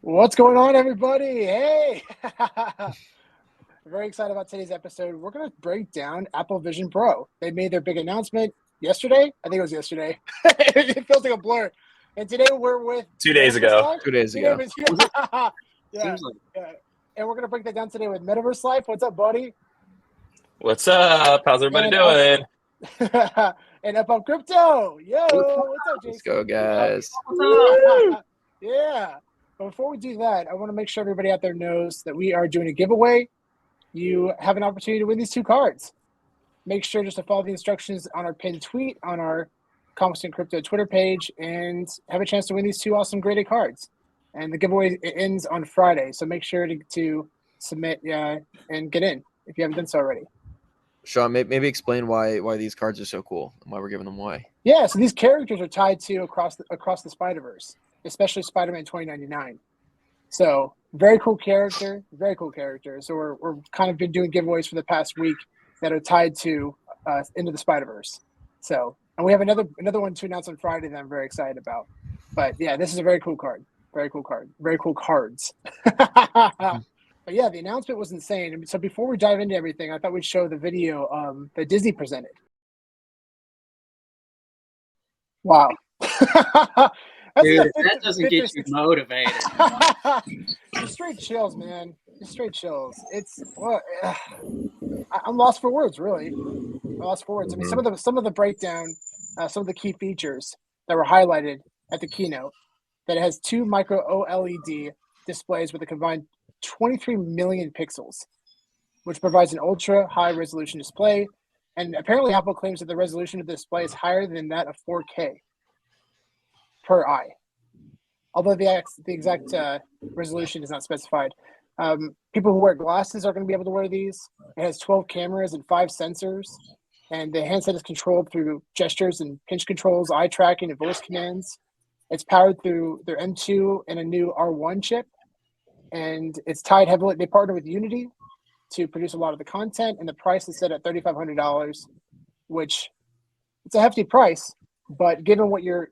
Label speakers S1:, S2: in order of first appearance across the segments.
S1: What's going on, everybody? Hey! Very excited about today's episode. We're going to break down Apple Vision Pro. They made their big announcement yesterday. I think it was yesterday. It feels like a blur. And today we're with
S2: 2 days ago.
S3: 2 days ago.
S1: Yeah.
S3: Seems like
S1: Yeah. And we're going to break that down today with MetaverseLyfe. What's up, buddy?
S2: What's up? How's everybody doing?
S1: And UpUp Crypto. Yo, what's up, Jason?
S3: Let's go, guys.
S1: Yeah. But before we do that, I want to make sure everybody out there knows that we are doing a giveaway. You have an opportunity to win these two cards. Make sure just to follow the instructions on our pinned tweet on our comicsandcrypto Twitter page and have a chance to win these two awesome graded cards. And the giveaway ends on Friday, so make sure to submit and get in if you haven't done so already.
S3: Sean, maybe explain why these cards are so cool and why we're giving them away.
S1: Yeah, so these characters are tied to across the Spider-Verse, especially Spider-Man 2099. So very cool character. So we're kind of been doing giveaways for the past week that are tied to Into the Spider-Verse. So, and we have another one to announce on Friday that I'm very excited about. But yeah, this is a very cool card. Very cool cards. But yeah, the announcement was insane. So before we dive into everything, I thought we'd show the video that Disney presented. Wow.
S4: Dude, that doesn't get you motivated.
S1: Just straight chills, man. Just straight chills. It's I'm lost for words, really. I'm lost for words. I mean, some of the breakdown, some of the key features that were highlighted at the keynote. That it has two micro OLED displays with a combined 23 million pixels, which provides an ultra high resolution display. And apparently, Apple claims that the resolution of the display is higher than that of 4K per eye, although the exact resolution is not specified. People who wear glasses are going to be able to wear these. It has 12 cameras and 5 sensors, and the handset is controlled through gestures and pinch controls, eye tracking, and voice commands. It's powered through their M2 and a new R1 chip, and it's tied heavily. They partner with Unity to produce a lot of the content, and the price is set at $3,500, which it's a hefty price, but given what you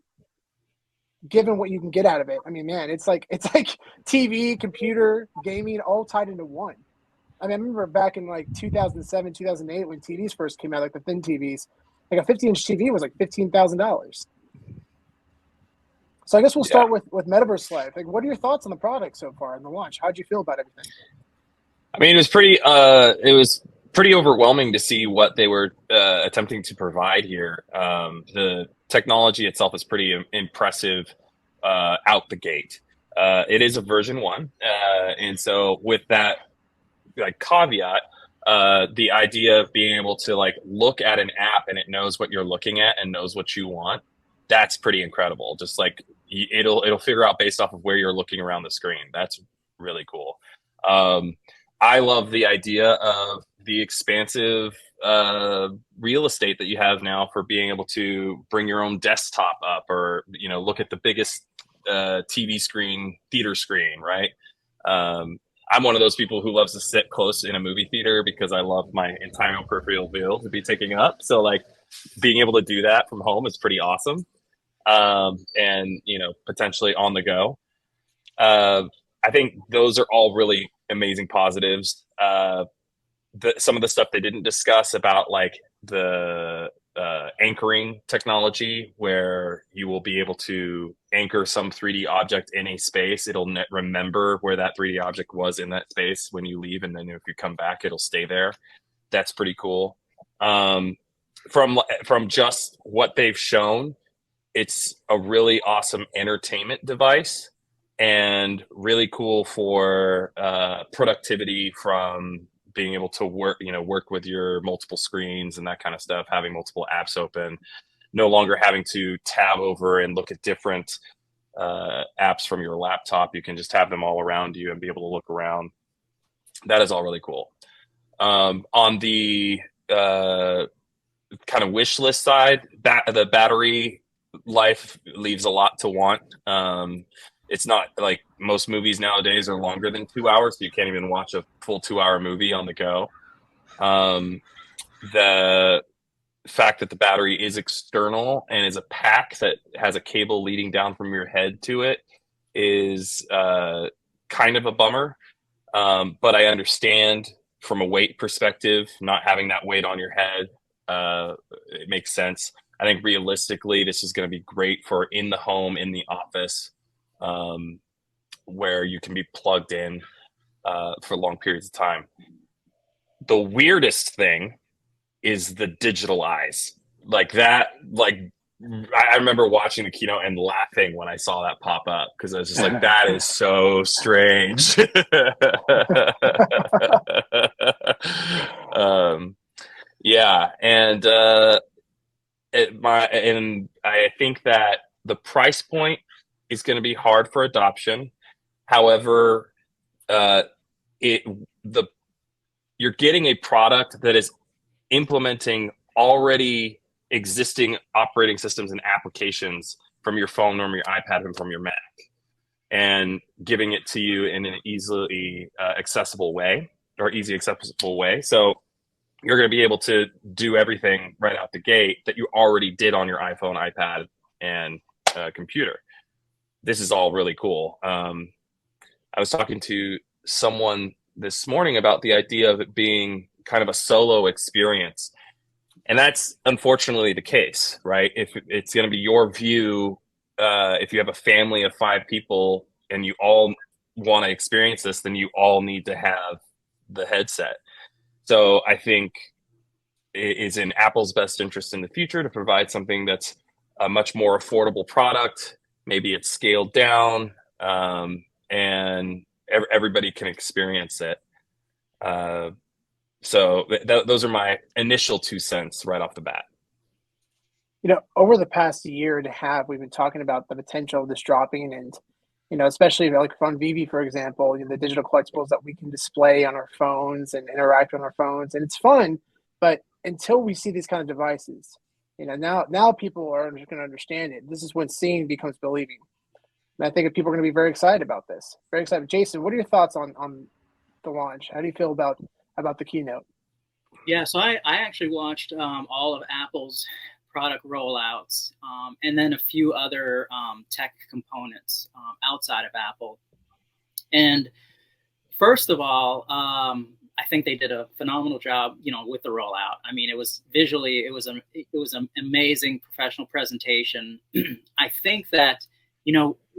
S1: can get out of it, I mean, man, it's like TV, computer, gaming, all tied into one. I mean, I remember back in like 2007, 2008 when TVs first came out, like the thin TVs, like a 50-inch TV was like $15,000. So I guess we'll start with MetaverseLyfe. Like, what are your thoughts on the product so far and the launch? How'd you feel about everything?
S2: I mean, it was pretty overwhelming to see what they were attempting to provide here. The technology itself is pretty impressive out the gate. It is a version 1, and so with that like caveat, the idea of being able to like look at an app and it knows what you're looking at and knows what you want, that's pretty incredible. Just like it'll figure out based off of where you're looking around the screen. That's really cool. I love the idea of the expansive real estate that you have now for being able to bring your own desktop up or, look at the biggest TV screen, theater screen, right? I'm one of those people who loves to sit close in a movie theater because I love my entire peripheral view to be taking up. So like being able to do that from home is pretty awesome. And, potentially on the go. I think those are all really amazing positives. Some of the stuff they didn't discuss about like the anchoring technology, where you will be able to anchor some 3D object in a space. It'll remember where that 3D object was in that space when you leave, and then if you come back, it'll stay there. That's pretty cool. From just what they've shown, it's a really awesome entertainment device and really cool for productivity from being able to work with your multiple screens and that kind of stuff, having multiple apps open, no longer having to tab over and look at different apps from your laptop. You can just have them all around you and be able to look around. That is all really cool. On the kind of wish list side, the battery life leaves a lot to want. It's not like most movies nowadays are longer than 2 hours, so you can't even watch a full 2-hour movie on the go. The fact that the battery is external and is a pack that has a cable leading down from your head to it is kind of a bummer. But I understand from a weight perspective, not having that weight on your head, it makes sense. I think realistically, this is going to be great for in the home, in the office, where you can be plugged in for long periods of time. The weirdest thing is the digital eyes. Like that, like I remember watching the keynote and laughing when I saw that pop up, because I was just like, that is so strange. Yeah, and I think that the price point is going to be hard for adoption. However, you're getting a product that is implementing already existing operating systems and applications from your phone or your iPad and from your Mac, and giving it to you in an easy accessible way. So you're going to be able to do everything right out the gate that you already did on your iPhone, iPad, and computer. This is all really cool. I was talking to someone this morning about the idea of it being kind of a solo experience. And that's unfortunately the case, right? If it's going to be your view, if you have a family of 5 people and you all want to experience this, then you all need to have the headset. So I think it is in Apple's best interest in the future to provide something that's a much more affordable product. Maybe it's scaled down, and everybody can experience it. So those are my initial 2 cents right off the bat.
S1: Over the past year and a half, we've been talking about the potential of this dropping, and especially like on VEVE, for example, the digital collectibles that we can display on our phones and interact on our phones, and it's fun. But until we see these kind of devices, now people are going to understand it. This is when seeing becomes believing. And I think that people are going to be very excited about this. Very excited. Jason, what are your thoughts on the launch? How do you feel about the keynote?
S4: Yeah, so I actually watched all of Apple's product rollouts, and then a few other tech components outside of Apple. And first of all, I think they did a phenomenal job, with the rollout. I mean, it was visually, it was an amazing professional presentation. I think that,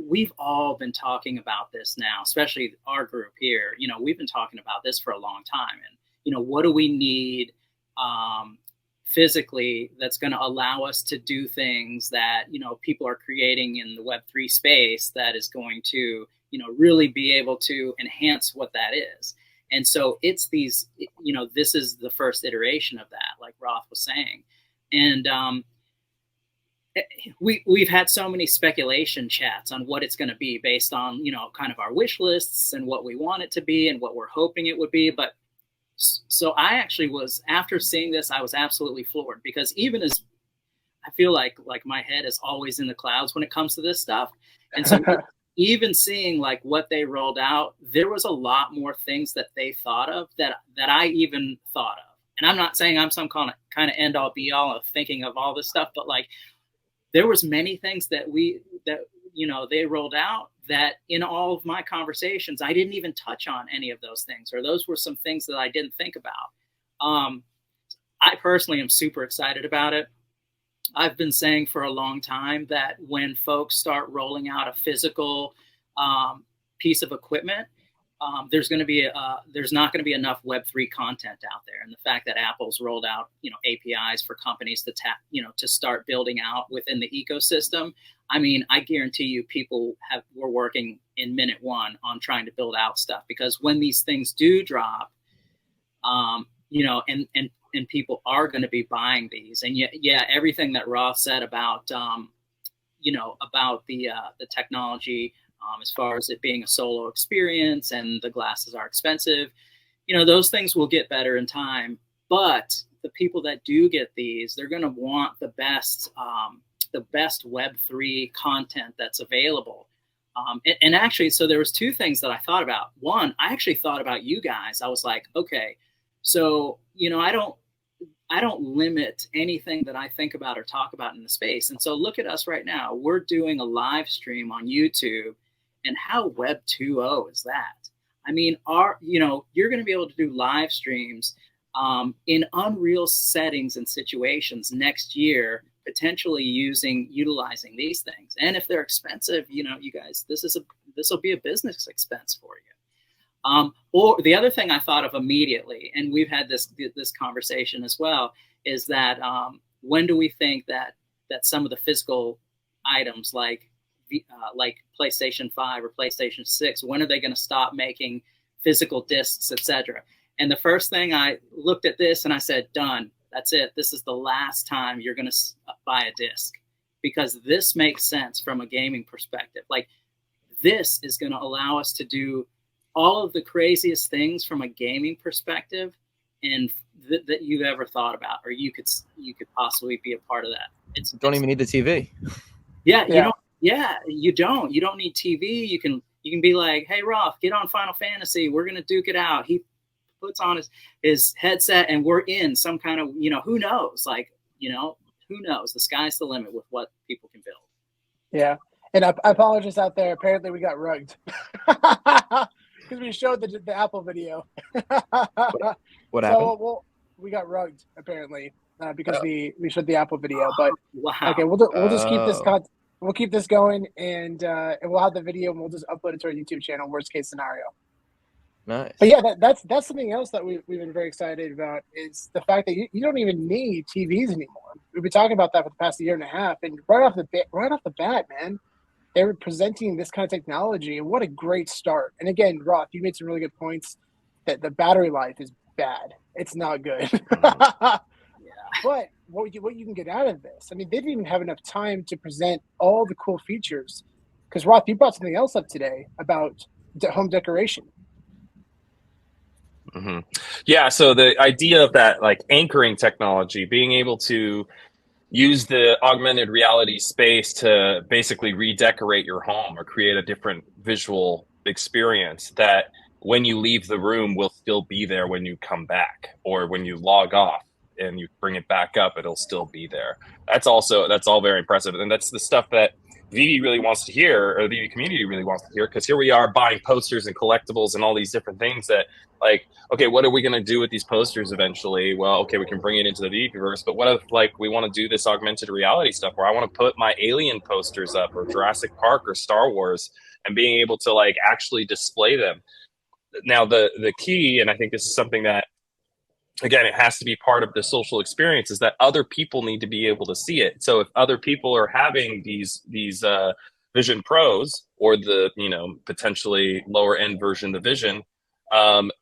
S4: we've all been talking about this now, especially our group here. We've been talking about this for a long time. And, what do we need physically that's going to allow us to do things that, people are creating in the Web3 space that is going to, really be able to enhance what that is. And so it's these, this is the first iteration of that, like Roth was saying. And we've had so many speculation chats on what it's going to be based on, kind of our wish lists and what we want it to be and what we're hoping it would be. But so I actually was, after seeing this, I was absolutely floored, because even as I feel like my head is always in the clouds when it comes to this stuff. And so even seeing like what they rolled out, there was a lot more things that they thought of that I even thought of. And I'm not saying I'm some kind of end all be all of thinking of all this stuff, but like there was many things that they rolled out that in all of my conversations, I didn't even touch on any of those things, or those were some things that I didn't think about. I personally am super excited about it. I've been saying for a long time that when folks start rolling out a physical piece of equipment, there's not going to be enough Web3 content out there. And the fact that Apple's rolled out, APIs for companies to tap, to start building out within the ecosystem. I mean, I guarantee you people were working in minute one on trying to build out stuff, because when these things do drop, and people are going to be buying these. And yeah, everything that Roth said about, about the technology, as far as it being a solo experience and the glasses are expensive, those things will get better in time. But the people that do get these, they're going to want the best Web3 content that's available. And actually, so there was 2 things that I thought about. One, I actually thought about you guys. I was like, okay, so, I don't limit anything that I think about or talk about in the space. And so look at us right now. We're doing a live stream on YouTube, And how Web 2.0 is that? I mean, you're going to be able to do live streams in Unreal settings and situations next year, potentially utilizing these things. And if they're expensive, you guys, this will be a business expense for you. Or the other thing I thought of immediately, and we've had this conversation as well, is that when do we think that some of the physical items like PlayStation 5 or PlayStation 6, when are they going to stop making physical discs, etc.? And the first thing, I looked at this and I said, done. That's it. This is the last time you're going to buy a disc, because this makes sense from a gaming perspective. Like, this is going to allow us to do all of the craziest things from a gaming perspective, and that you've ever thought about, or you could possibly be a part of that.
S3: Don't even need the TV.
S4: Yeah. You don't need TV. You can be like, hey, Roth, get on Final Fantasy. We're going to duke it out. He puts on his headset and we're in some kind of, who knows? Like, who knows? The sky's the limit with what people can build.
S1: Yeah. And I apologize out there. Apparently we got rugged because we showed the Apple video.
S3: What happened?
S1: So we got rugged apparently because we showed the Apple video. But
S4: wow.
S1: Okay, we'll just keep this we'll keep this going, and we'll have the video and we'll just upload it to our YouTube channel. Worst case scenario.
S3: Nice.
S1: But yeah, that's something else that we've been very excited about, is the fact that you don't even need TVs anymore. We've been talking about that for the past year and a half, and right off the bat, man, they were presenting this kind of technology, and what a great start. And again, Roth, you made some really good points that the battery life is bad. It's not good. But what you can get out of this, I mean, they didn't even have enough time to present all the cool features, because Roth, you brought something else up today about home decoration.
S2: Mm-hmm. Yeah, so the idea of that, like, anchoring technology, being able to use the augmented reality space to basically redecorate your home or create a different visual experience that when you leave the room will still be there when you come back, or when you log off and you bring it back up, it'll still be there. That's all very impressive. And that's the stuff that VEVE really wants to hear, or the VEVE community really wants to hear, because here we are buying posters and collectibles and all these different things that, like, okay, what are we going to do with these posters eventually? Well, okay, we can bring it into the VEVE-verse, but what if, like, we want to do this augmented reality stuff where I want to put my Alien posters up, or Jurassic Park, or Star Wars, and being able to, like, actually display them. Now, the key, and I think this is something that, again, it has to be part of the social experience, is that other people need to be able to see it. So if other people are having these Vision Pros, or the, potentially lower end version of the Vision,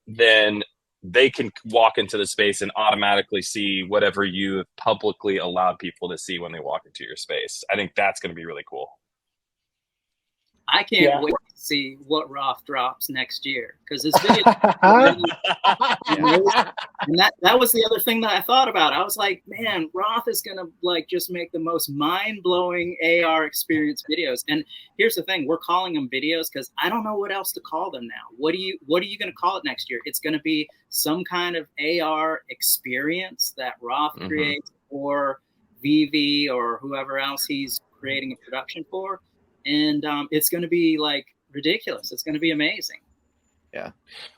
S2: then they can walk into the space and automatically see whatever you have publicly allowed people to see when they walk into your space. I think that's going to be really cool.
S4: I can't wait to see what Roth drops next year, because his video, and that was the other thing that I thought about. I was like, man, Roth is gonna, like, just make the most mind-blowing AR experience videos. And here's the thing: we're calling them videos because I don't know what else to call them now. What are you gonna call it next year? It's gonna be some kind of AR experience that Roth creates, or VEVE, or whoever else he's creating a production for. And it's going to be, like, ridiculous. It's going to be amazing.
S3: Yeah.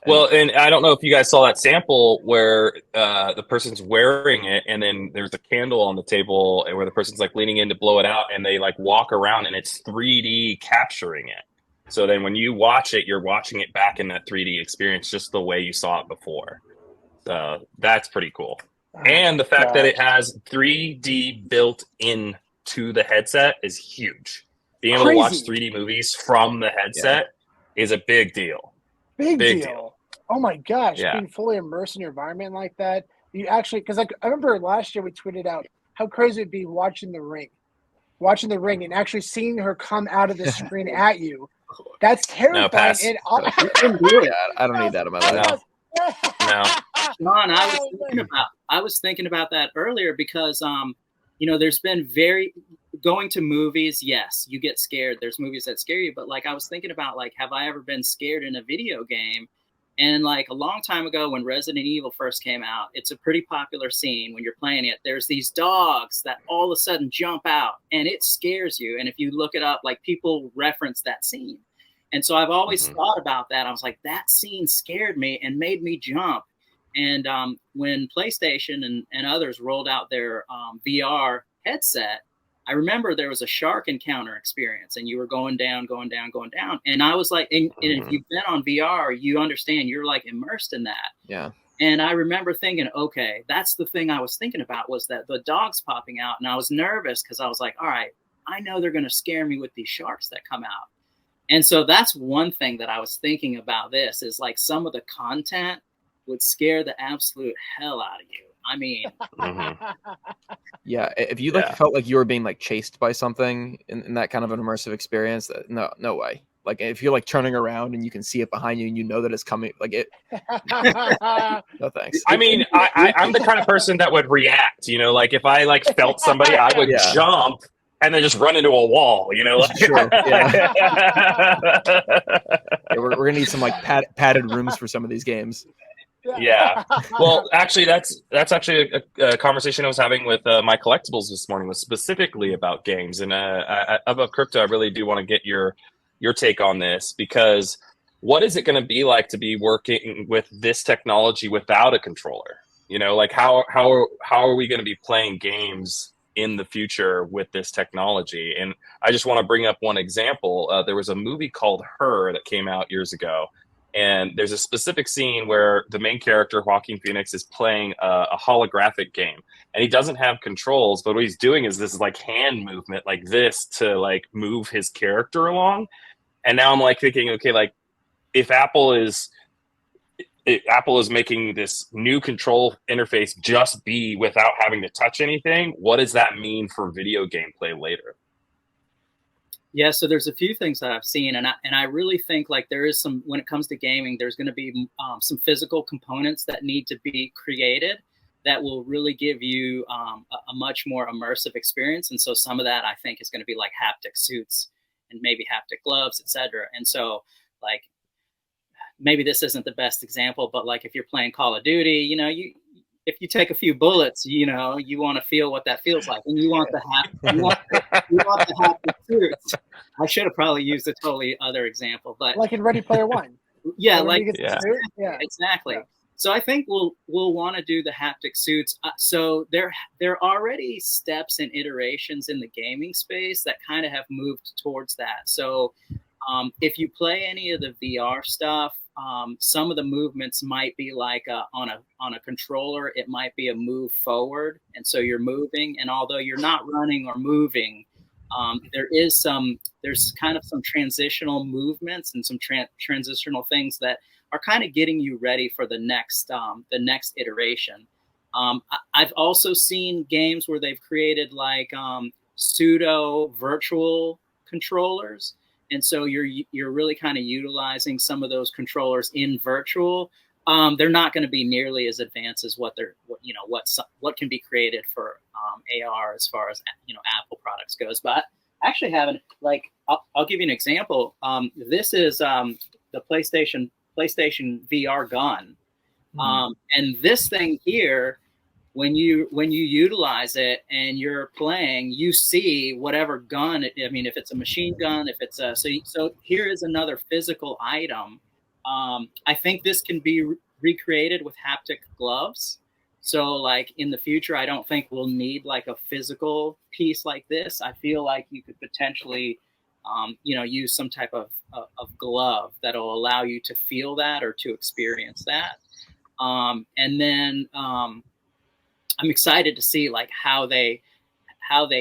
S2: Well, and I don't know if you guys saw that sample where the person's wearing it, and then there's a candle on the table, and where the person's, like, leaning in to blow it out, and they, like, walk around, and it's 3D capturing it. So then when you watch it, you're watching it back in that 3D experience just the way you saw it before. So that's pretty cool. And the fact that it has 3D built into the headset is huge. Being able to watch 3D movies from the headset is a big deal.
S1: Big deal. Oh my gosh, being fully immersed in your environment like that. You actually, because, like, I remember last year we tweeted out how crazy it'd be watching the ring and actually seeing her come out of the screen at you. That's terrifying.
S2: No, pass.
S1: And
S3: I don't need that in my life.
S2: No.
S4: John, I was thinking about that earlier, because there's been going to movies, yes, you get scared. There's movies that scare you, but, like, I was thinking about, like, have I ever been scared in a video game? And, like, a long time ago when Resident Evil first came out, it's a pretty popular scene when you're playing it. There's these dogs that all of a sudden jump out, and it scares you. And if you look it up, like, people reference that scene. And so I've always thought about that. I was like, that scene scared me and made me jump. And when PlayStation and others rolled out their VR headset, I remember there was a shark encounter experience, and you were going down, going down, going down. And I was like, and if you've been on VR, you understand you're like immersed in that.
S3: Yeah.
S4: And I remember thinking, okay, that's the thing I was thinking about, was that the dogs popping out. And I was nervous because I was like, all right, I know they're going to scare me with these sharks that come out. And so that's one thing that I was thinking about this, is like some of the content would scare the absolute hell out of you. I mean,
S3: yeah, if you like felt like you were being like chased by something in that kind of an immersive experience, no way. Like if you're like turning around and you can see it behind you and you know that it's coming, like it. No thanks.
S2: I mean, I'm the kind of person that would react. You know, like if I like felt somebody, I would jump and then just run into a wall. You know, like.
S3: Sure. Yeah. We're gonna need some like padded rooms for some of these games.
S2: Yeah. Well, actually, that's actually a conversation I was having with my collectibles this morning, was specifically about games. And at UpUpCrypto, I really do want to get your take on this, because what is it going to be like to be working with this technology without a controller? You know, like how are we going to be playing games in the future with this technology? And I just want to bring up one example. There was a movie called Her that came out years ago. And there's a specific scene where the main character, Joaquin Phoenix, is playing a holographic game. And he doesn't have controls, but what he's doing is this like hand movement like this to like move his character along. And now I'm like thinking, okay, like if Apple is making this new control interface just be without having to touch anything, what does that mean for video gameplay later?
S4: Yeah, so there's a few things that I've seen, and I really think like there is some, when it comes to gaming, there's going to be some physical components that need to be created that will really give you a much more immersive experience. And so some of that I think is going to be like haptic suits and maybe haptic gloves, etc. And so like maybe this isn't the best example, but like if you're playing Call of Duty, you know, if you take a few bullets, you know, you want to feel what that feels like, and you want the haptic suits. I should have probably used a totally other example, but
S1: like in Ready Player One.
S4: Yeah, exactly.
S1: Yeah.
S4: So I think we'll want to do the haptic suits. So there are already steps and iterations in the gaming space that kind of have moved towards that. So if you play any of the VR stuff, some of the movements might be like on a controller. It might be a move forward, and so you're moving. And although you're not running or moving, there's kind of some transitional movements and some transitional things that are kind of getting you ready for the next iteration. I've also seen games where they've created like pseudo virtual controllers. And so you're really kind of utilizing some of those controllers in virtual. They're not going to be nearly as advanced as what can be created for AR as far as Apple products goes. But I actually haven't, like, I'll give you an example. This is the PlayStation VR gun, and this thing here, when you utilize it and you're playing, you see whatever gun. I mean, if it's a machine gun, if it's so here is another physical item. I think this can be recreated with haptic gloves. So like in the future, I don't think we'll need like a physical piece like this. I feel like you could potentially, use some type of glove that'll allow you to feel that or to experience that. And then I'm excited to see like how they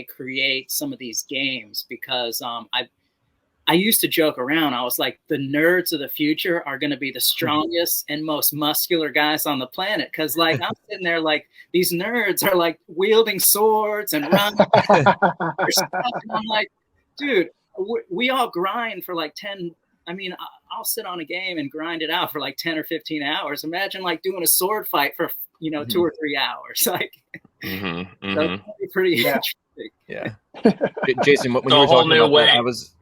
S4: create some of these games, because I used to joke around. I was like, the nerds of the future are going to be the strongest and most muscular guys on the planet. Cause like, I'm sitting there like, these nerds are like wielding swords and running. And I'm like, dude, we all grind for like 10. I mean, I'll sit on a game and grind it out for like 10 or 15 hours. Imagine like doing a sword fight for, 2 or 3 hours. Like, so it'd be pretty interesting.
S3: Yeah. Jason, when you were talking about that, I was...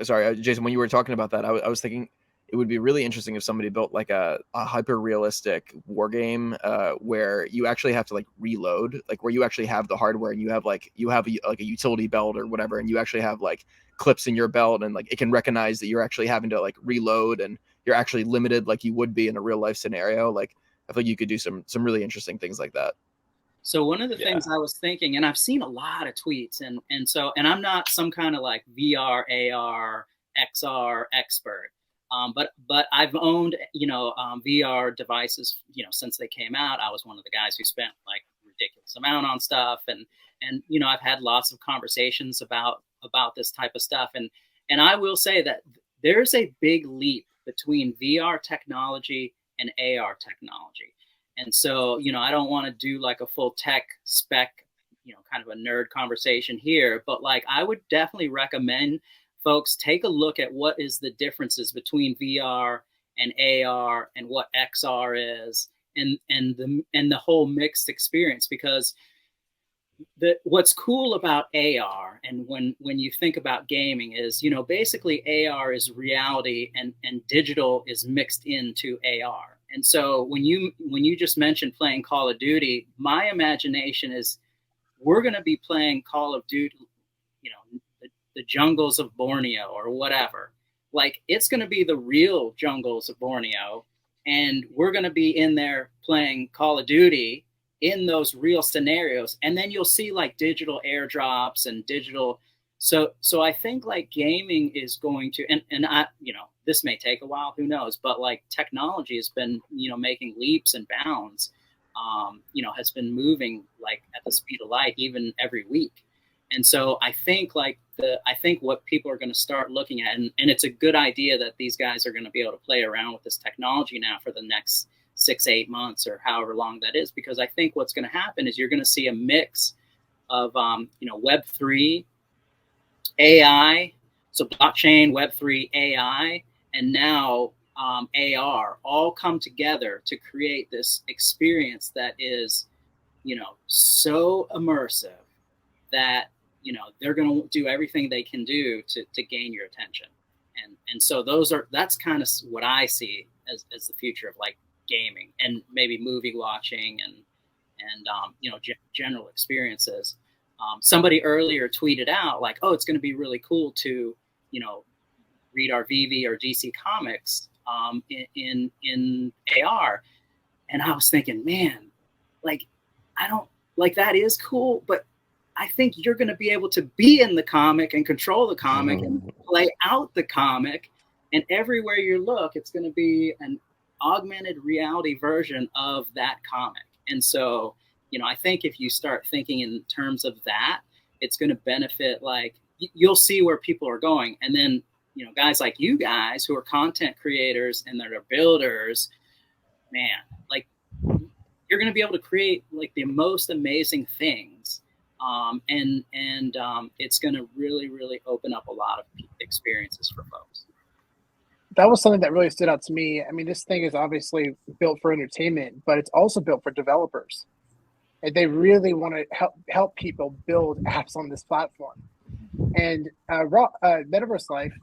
S3: sorry, Jason, when you were talking about that, I was thinking, it would be really interesting if somebody built like a hyper realistic war game where you actually have to like reload, like where you actually have the hardware and you have like a utility belt or whatever, and you actually have like clips in your belt, and like it can recognize that you're actually having to like reload and you're actually limited like you would be in a real life scenario. Like I think you could do some really interesting things like that.
S4: So one of the things I was thinking, and I've seen a lot of tweets, and I'm not some kind of like VR, AR, XR expert, but I've owned VR devices since they came out. I was one of the guys who spent like ridiculous amount on stuff, and I've had lots of conversations about this type of stuff, and I will say that there's a big leap between VR technology and AR technology. And so, I don't want to do like a full tech spec, kind of a nerd conversation here, but like I would definitely recommend folks take a look at what is the differences between VR and AR and what XR is, and the whole mixed experience. Because what's cool about AR, and when you think about gaming, is basically AR is reality and digital is mixed into AR. And so when you just mentioned playing Call of Duty, my imagination is we're going to be playing Call of Duty, the jungles of Borneo or whatever. Like it's going to be the real jungles of Borneo, and we're going to be in there playing Call of Duty in those real scenarios. And then you'll see like digital airdrops and digital. So I think like gaming is going to, and I, this may take a while, who knows, but like technology has been, making leaps and bounds, has been moving like at the speed of light, even every week. And so I think what people are going to start looking at, and it's a good idea that these guys are going to be able to play around with this technology now for the next 6-8 months or however long that is, because I think what's going to happen is you're going to see a mix of, Web3, AI, so blockchain, Web3, AI, and now AR all come together to create this experience that is, so immersive that, they're going to do everything they can do to gain your attention. And so that's kind of what I see as the future of like gaming and maybe movie watching and general experiences. Somebody earlier tweeted out like, oh, it's going to be really cool to, read our VEVE or DC comics in AR. And I was thinking, man, like, I don't like that is cool, but I think you're going to be able to be in the comic and control the comic and play out the comic. And everywhere you look, it's going to be an augmented reality version of that comic. And so, I think if you start thinking in terms of that, it's going to benefit, like you'll see where people are going. And then, guys like you guys who are content creators and that are builders, man, like you're going to be able to create like the most amazing things. And it's going to really, really open up a lot of experiences for folks.
S1: That was something that really stood out to me. I mean, this thing is obviously built for entertainment, but it's also built for developers. And they really want to help people build apps on this platform. And MetaverseLyfe,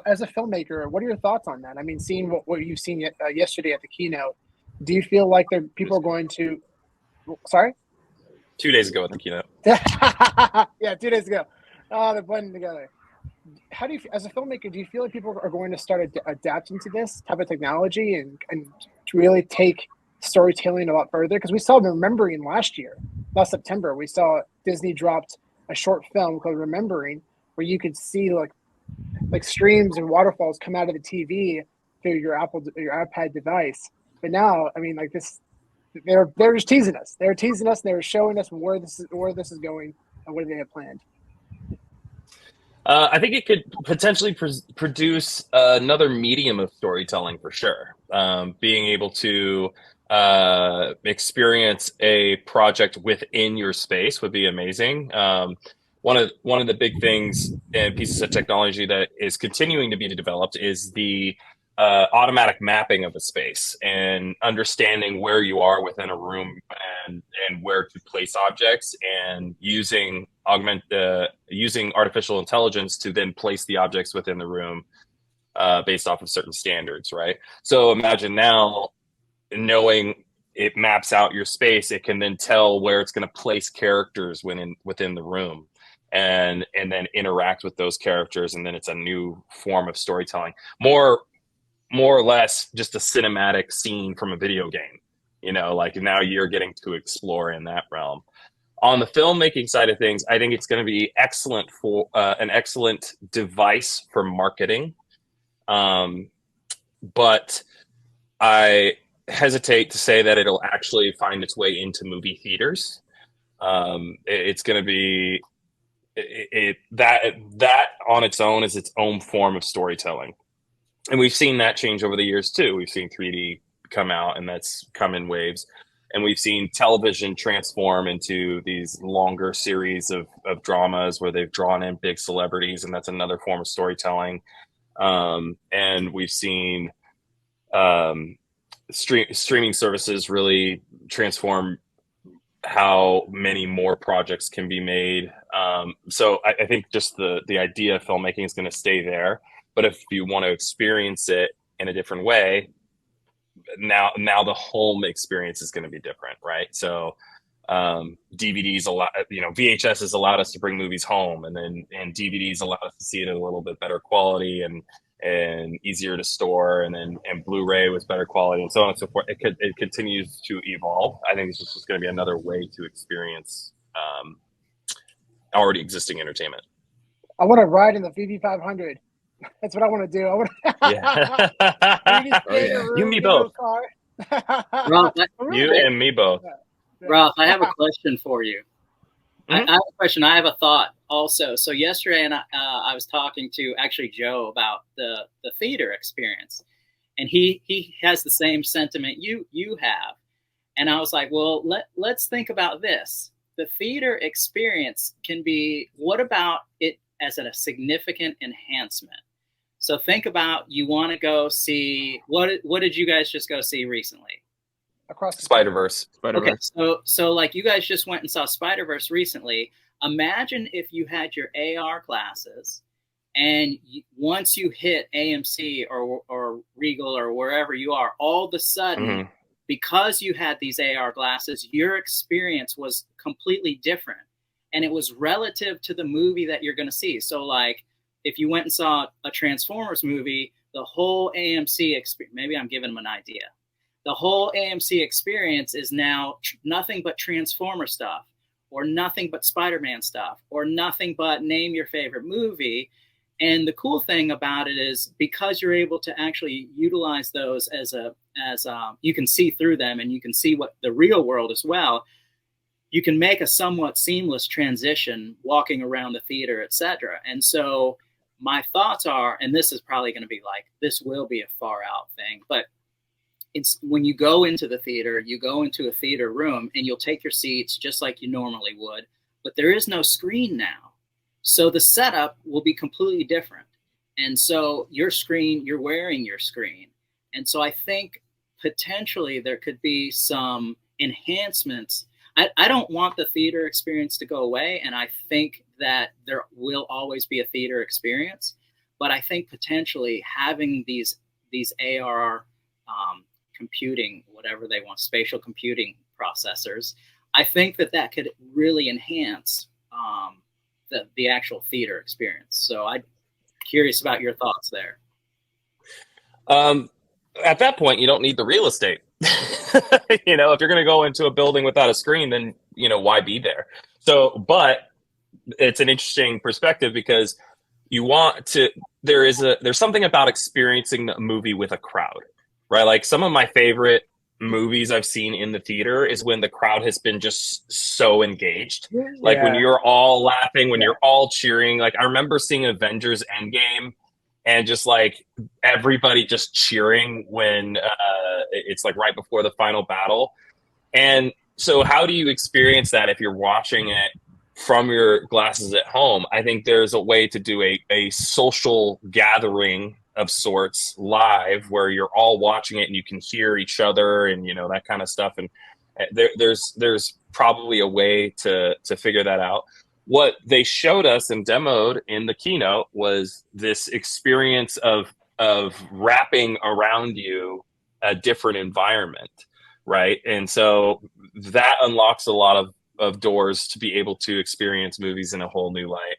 S1: as a filmmaker, what are your thoughts on that? I mean, seeing what you've seen yesterday at the keynote, do you feel like people are going to? Sorry.
S2: 2 days ago at the keynote.
S1: Yeah, 2 days ago. Oh, they're blending together. How do you, as a filmmaker, do you feel like people are going to start adapting to this type of technology and to really take storytelling a lot further? Because we saw Remembering last September, we saw Disney dropped a short film called Remembering, where you could see like streams and waterfalls come out of the TV through your iPad device. But now, I mean, like this, they're just teasing us. They're teasing us. And they're showing us where this is going and what they have planned.
S2: I think it could potentially produce another medium of storytelling for sure. Being able to experience a project within your space would be amazing. One of the big things and pieces of technology that is continuing to be developed is the automatic mapping of a space and understanding where you are within a room and where to place objects, and using artificial intelligence to then place the objects within the room based off of certain standards, right? So imagine now, knowing it maps out your space, it can then tell where it's going to place characters within the room, and then interact with those characters, and then it's a new form of storytelling, more or less just a cinematic scene from a video game. Like now you're getting to explore in that realm. On the filmmaking side of things, I think it's going to be excellent for an excellent device for marketing, but I hesitate to say that it'll actually find its way into movie theaters. It's going to be that on its own is its own form of storytelling, and we've seen that change over the years too. We've seen 3D come out, and that's come in waves, and we've seen television transform into these longer series of dramas where they've drawn in big celebrities, and that's another form of storytelling. And we've seen streaming services really transform how many more projects can be made. So I think just the idea of filmmaking is going to stay there, but if you want to experience it in a different way, now the home experience is going to be different, right? So DVDs VHS has allowed us to bring movies home, and DVDs allow us to see it in a little bit better quality and easier to store, and Blu-ray was better quality, and so on and so forth. It continues to evolve. I think it's just going to be another way to experience already existing entertainment.
S1: I want to ride in the VEVE 500. That's what I want to do. I want to
S2: You, me both.
S4: Ralph,
S2: you and me both.
S4: Ralph, I have a question for you. I have a question. I have a thought also. So yesterday, and I was talking to actually Joe about the theater experience, and he has the same sentiment you have. And I was like, well, let's think about this. The theater experience can be, what about it as a significant enhancement? So think about, you want to go see, what did you guys just go see recently?
S1: Across the
S2: Spider-Verse.
S4: Okay, so like you guys just went and saw Spider-Verse recently. Imagine if you had your AR glasses, and once you hit AMC or Regal or wherever you are, all of a sudden, because you had these AR glasses, your experience was completely different, and it was relative to the movie that you're going to see. So like, if you went and saw a Transformers movie, the whole AMC experience, maybe I'm giving them an idea. The whole AMC experience is now nothing but Transformer stuff, or nothing but Spider-Man stuff, or nothing but name your favorite movie. And the cool thing about it is, because you're able to actually utilize those as you can see through them, and you can see what the real world as well, you can make a somewhat seamless transition walking around the theater, etc. And so my thoughts are, and this is probably going to be like, this will be a far out thing, but it's when you go into the theater, you go into a theater room, and you'll take your seats just like you normally would, but there is no screen now. So the setup will be completely different. And so your screen, you're wearing your screen. And so I think potentially there could be some enhancements. I don't want the theater experience to go away, and I think that there will always be a theater experience. But I think potentially having these AR computing, whatever they want, spatial computing processors, I think that could really enhance the actual theater experience. So I'm curious about your thoughts there.
S2: At that point, you don't need the real estate. If you're going to go into a building without a screen, then, why be there? So, but it's an interesting perspective, because you want to, there's something about experiencing a movie with a crowd, right? Like, some of my favorite movies I've seen in the theater is when the crowd has been just so engaged. Like when you're all laughing, when you're all cheering. Like, I remember seeing Avengers Endgame, and just like everybody just cheering when it's like right before the final battle. And so how do you experience that if you're watching it from your glasses at home? I think there's a way to do a social gathering of sorts live, where you're all watching it and you can hear each other and, that kind of stuff. And there's probably a way to figure that out. What they showed us and demoed in the keynote was this experience of of wrapping around you a different environment, right? And so that unlocks a lot of doors to be able to experience movies in a whole new light.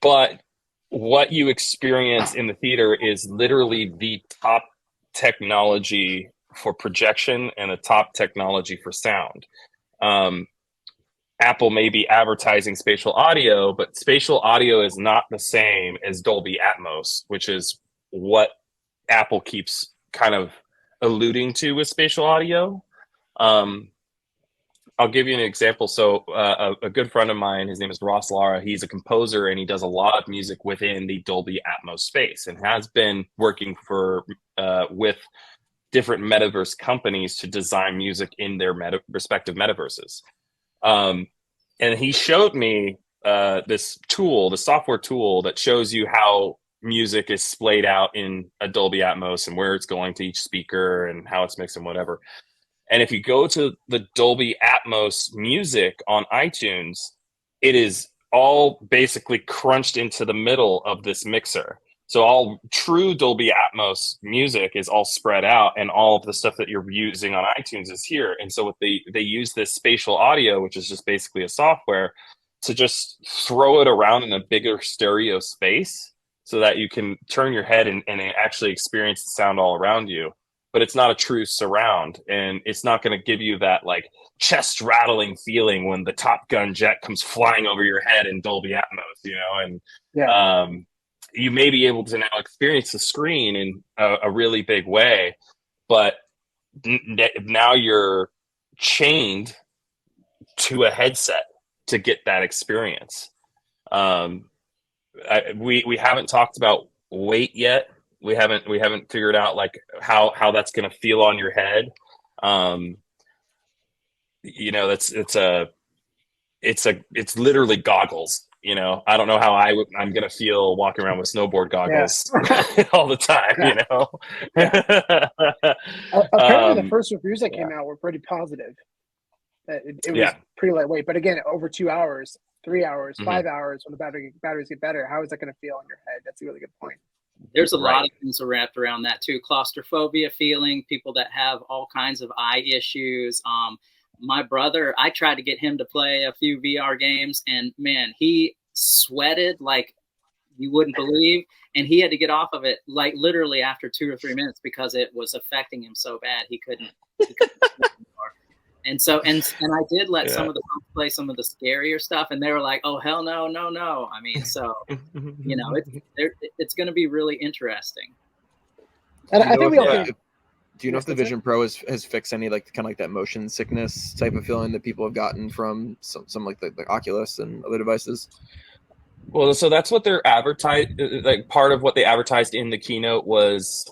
S2: But what you experience in the theater is literally the top technology for projection and the top technology for sound. Apple may be advertising spatial audio, but spatial audio is not the same as Dolby Atmos, which is what Apple keeps kind of alluding to with spatial audio. I'll give you an example. So a good friend of mine, his name is Ross Lara. He's a composer and he does a lot of music within the Dolby Atmos space and has been working for with different metaverse companies to design music in their respective metaverses. And he showed me this tool, the software tool that shows you how music is splayed out in a Dolby Atmos and where it's going to each speaker and how it's mixed and whatever. And if you go to the Dolby Atmos music on iTunes, it is all basically crunched into the middle of this mixer. So all true Dolby Atmos music is all spread out, and all of the stuff that you're using on iTunes is here. And so what they use this spatial audio, which is just basically a software, to just throw it around in a bigger stereo space so that you can turn your head and actually experience the sound all around you. But it's not a true surround, and it's not going to give you that like chest rattling feeling when the Top Gun jet comes flying over your head in Dolby Atmos, you know. And you may be able to now experience the screen in a really big way, but now you're chained to a headset to get that experience. We haven't talked about weight yet. We haven't figured out like how that's going to feel on your head. You know, it's literally goggles. You know, I don't know how I'm going to feel walking around with snowboard goggles all the time, you know?
S1: Apparently the first reviews that came out were pretty positive. It was pretty lightweight, but again, over 2 hours, 3 hours, 5 hours, when the batteries get better, how is that going to feel on your head? That's a really good point.
S4: There's a lot of things wrapped around that too. Claustrophobia feeling, people that have all kinds of eye issues. My brother, I tried to get him to play a few VR games, and man, he sweated like you wouldn't believe, and he had to get off of it like literally after 2 or 3 minutes because it was affecting him so bad he couldn't anymore. And so and I did let some of the play some of the scarier stuff, and they were like, "Oh hell no, no, no!" I mean, so you know, it's going to be really interesting.
S1: And I think
S3: do you know if the Vision Pro has fixed any like kind of like that motion sickness type of feeling that people have gotten from some like the Oculus and other devices?
S2: Well, so that's what they're advertised. Like part of what they advertised in the keynote was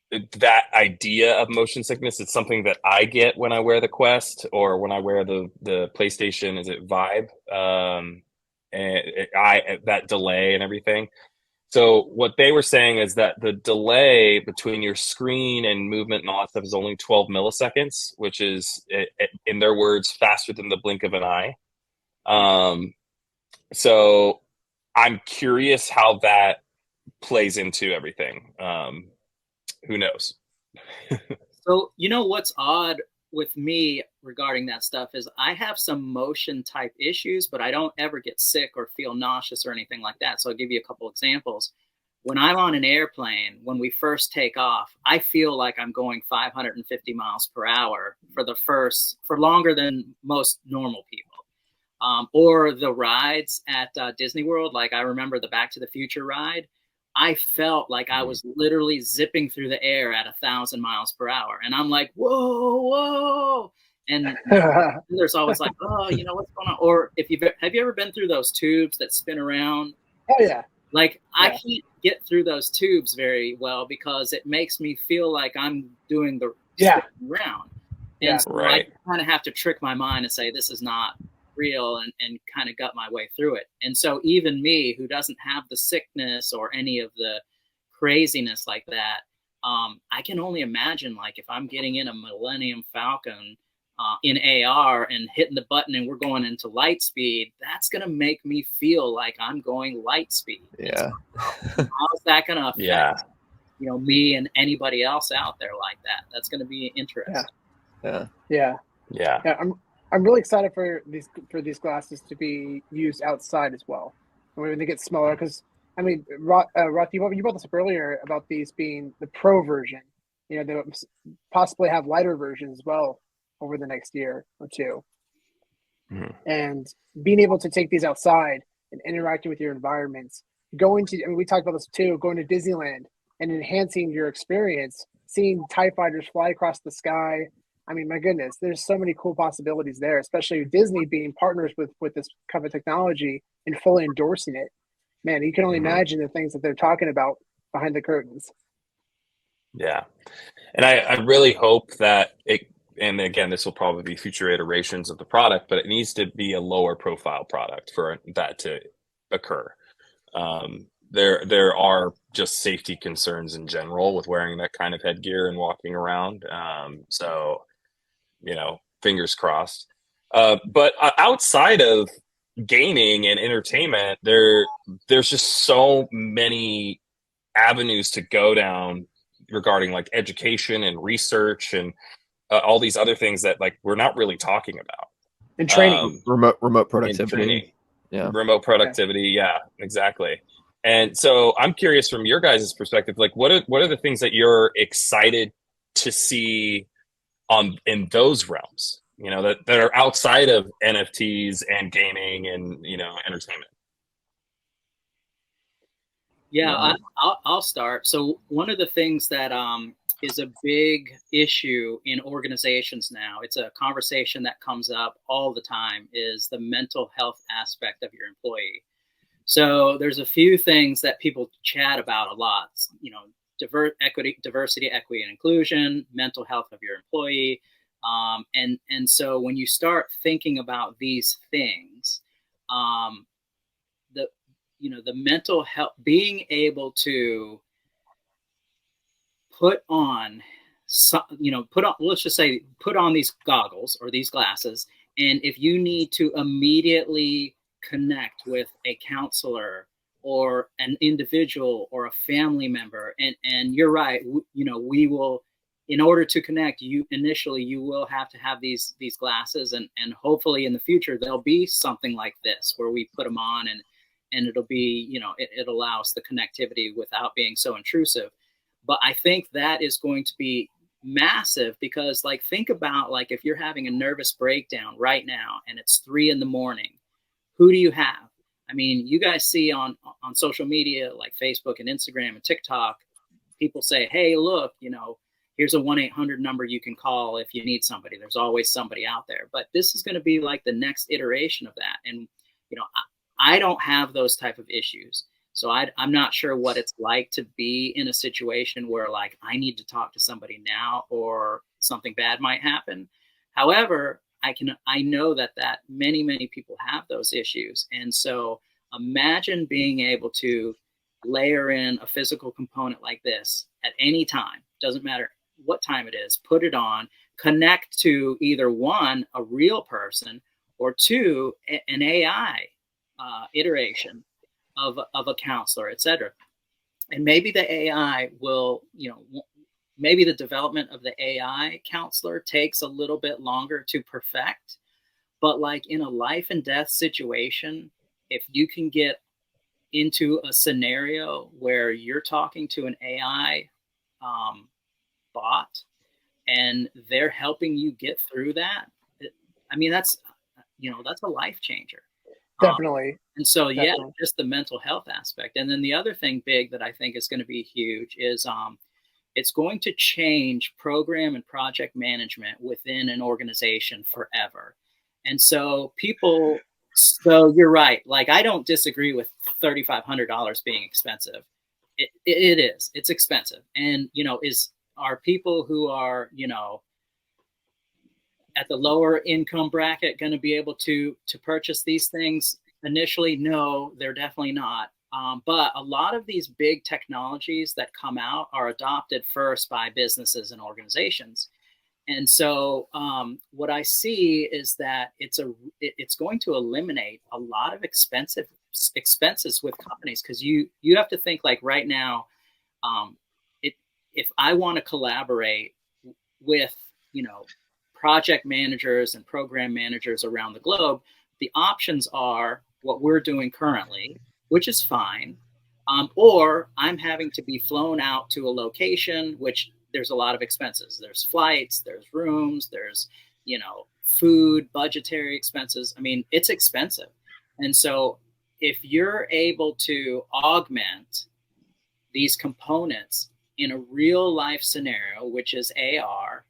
S2: that idea of motion sickness. It's something that I get when I wear the Quest or when I wear the PlayStation. Is it VEVE? And that delay and everything. So what they were saying is that the delay between your screen and movement and all that stuff is only 12 milliseconds, which is, in their words, faster than the blink of an eye. So I'm curious how that plays into everything. Who knows?
S4: So, you know, what's odd with me regarding that stuff is I have some motion type issues, but I don't ever get sick or feel nauseous or anything like that. So I'll give you a couple examples. When I'm on an airplane, when we first take off, I feel like I'm going 550 miles per hour for longer than most normal people. Or the rides at Disney World. Like I remember the Back to the Future ride. I felt like I was literally zipping through the air at 1,000 miles per hour. And I'm like, whoa, whoa. And there's always like, oh, you know, what's going on? Or have you ever been through those tubes that spin around?
S1: Oh, yeah.
S4: Like I can't get through those tubes very well because it makes me feel like I'm doing the spin around. And so I kind of have to trick my mind and say, this is not real, and kind of gut my way through it. And so even me, who doesn't have the sickness or any of the craziness like that, I can only imagine, like if I'm getting in a Millennium Falcon in AR and hitting the button and we're going into light speed, that's going to make me feel like I'm going light speed.
S3: Yeah.
S4: So how's that going to affect, me and anybody else out there like that? That's going to be interesting.
S3: Yeah.
S1: I'm really excited for these glasses to be used outside as well. When they get smaller, because I mean, Roth, you brought this up earlier about these being the pro version. They'll possibly have lighter versions as well over the next year or two.
S2: Mm-hmm.
S1: And being able to take these outside and interacting with your environments, we talked about this too, going to Disneyland and enhancing your experience, seeing TIE fighters fly across the sky. I mean, my goodness, there's so many cool possibilities there, especially Disney being partners with this kind of technology and fully endorsing it. Man, you can only imagine the things that they're talking about behind the curtains.
S2: Yeah. And I really hope that and again, this will probably be future iterations of the product, but it needs to be a lower profile product for that to occur. There are just safety concerns in general with wearing that kind of headgear and walking around. So, fingers crossed. But outside of gaming and entertainment, there's just so many avenues to go down regarding like education and research and all these other things that like we're not really talking about.
S1: And training,
S3: remote productivity.
S2: Remote productivity. Yeah, exactly. And so I'm curious from your guys' perspective, like what are the things that you're excited to see in those realms, that are outside of NFTs and gaming and, entertainment?
S4: Yeah, I'll start. So one of the things that is a big issue in organizations now, it's a conversation that comes up all the time, is the mental health aspect of your employee. So there's a few things that people chat about a lot, diversity, equity, and inclusion, mental health of your employee. And so when you start thinking about these things, the mental health, being able to put on these goggles or these glasses. And if you need to immediately connect with a counselor or an individual or a family member, and you're right, we will, in order to connect, you will have to have these glasses, and hopefully in the future there'll be something like this where we put them on and it'll be, it allows the connectivity without being so intrusive. But I think that is going to be massive, because like, think about like, if you're having a nervous breakdown right now and it's 3 a.m, who do you have? I mean, you guys see on social media like Facebook and Instagram and TikTok, people say, hey, look, here's a 1-800 number you can call if you need somebody. There's always somebody out there. But this is going to be like the next iteration of that. And, I don't have those type of issues. So I'm not sure what it's like to be in a situation where like I need to talk to somebody now or something bad might happen. However, I know that many, many people have those issues. And so imagine being able to layer in a physical component like this at any time, doesn't matter what time it is, put it on, connect to either one, a real person, or two, an AI iteration of a counselor, etc. And maybe the AI will, maybe the development of the AI counselor takes a little bit longer to perfect, but like in a life and death situation, if you can get into a scenario where you're talking to an AI bot and they're helping you get through that, that's a life changer.
S1: Definitely.
S4: And so,
S1: Definitely.
S4: Yeah, just the mental health aspect. And then the other thing big that I think is going to be huge is it's going to change program and project management within an organization forever. And so you're right. Like, I don't disagree with $3,500 being expensive. It is. It's expensive. And, are people who are, at the lower income bracket going to be able to purchase these things initially? No, they're definitely not. But a lot of these big technologies that come out are adopted first by businesses and organizations. And so what I see is that it's going to eliminate a lot of expenses with companies, because you have to think, like, right now, if I want to collaborate with, you know, project managers and program managers around the globe, the options are what we're doing currently, which is fine, or I'm having to be flown out to a location, which there's a lot of expenses. There's flights, there's rooms, there's, you know, food, budgetary expenses. I mean, it's expensive. And so if you're able to augment these components in a real life scenario, which is AR,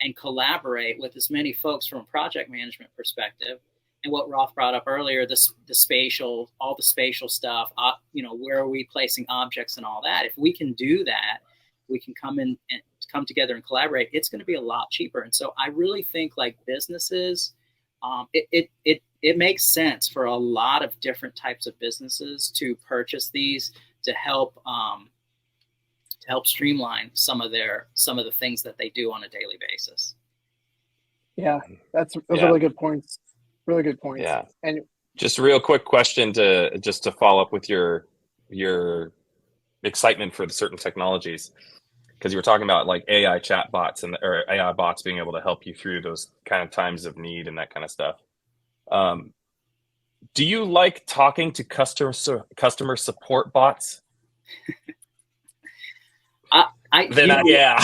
S4: and collaborate with as many folks from a project management perspective, and what Roth brought up earlier, the spatial, all the spatial stuff, you know, where are we placing objects and all that? If we can do that, we can come together and collaborate. It's going to be a lot cheaper. And so I really think, like, businesses, it makes sense for a lot of different types of businesses to purchase these to help streamline some of the things that they do on a daily basis.
S1: Yeah, those are really good points. Really good points.
S2: Yeah.
S1: And
S2: just a real quick question to follow up with your excitement for the certain technologies, because you were talking about, like, AI chatbots or AI bots being able to help you through those kind of times of need and that kind of stuff. Do you like talking to customer support bots?
S4: Yeah.